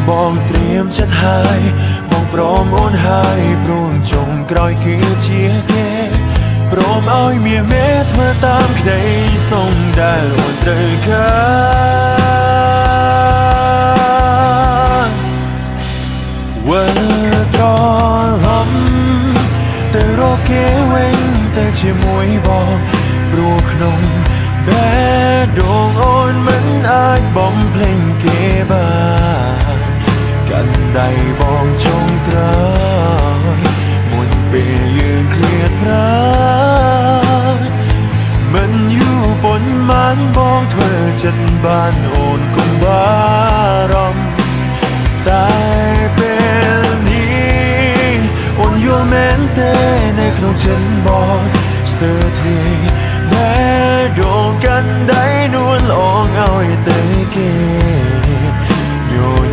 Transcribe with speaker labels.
Speaker 1: បងត្រៀមចិត្តហើយបងព្រមអូនហើយព្រមចុងក្រោយគឺជាគេព្រមឲ្យមាមេធ្វើតាមក្តីសុំដែលអូនត្រូវការវិលត្រឡប់ទៅរកគេវិញតែជាមួយបងព្រោះក្នុងបេះដូងអូនមិនអាចបំភ្លេចគេបានកាន់ដៃបងចុងក្រោយមុនពេលយើងឃ្លាតប្រាមិនយូរប៉ុន្មានបងធ្វើចិត្តបានអូនកុំបារម្ភតែពេលនេះអូនយល់មែនទេនៅក្នុងចិត្ត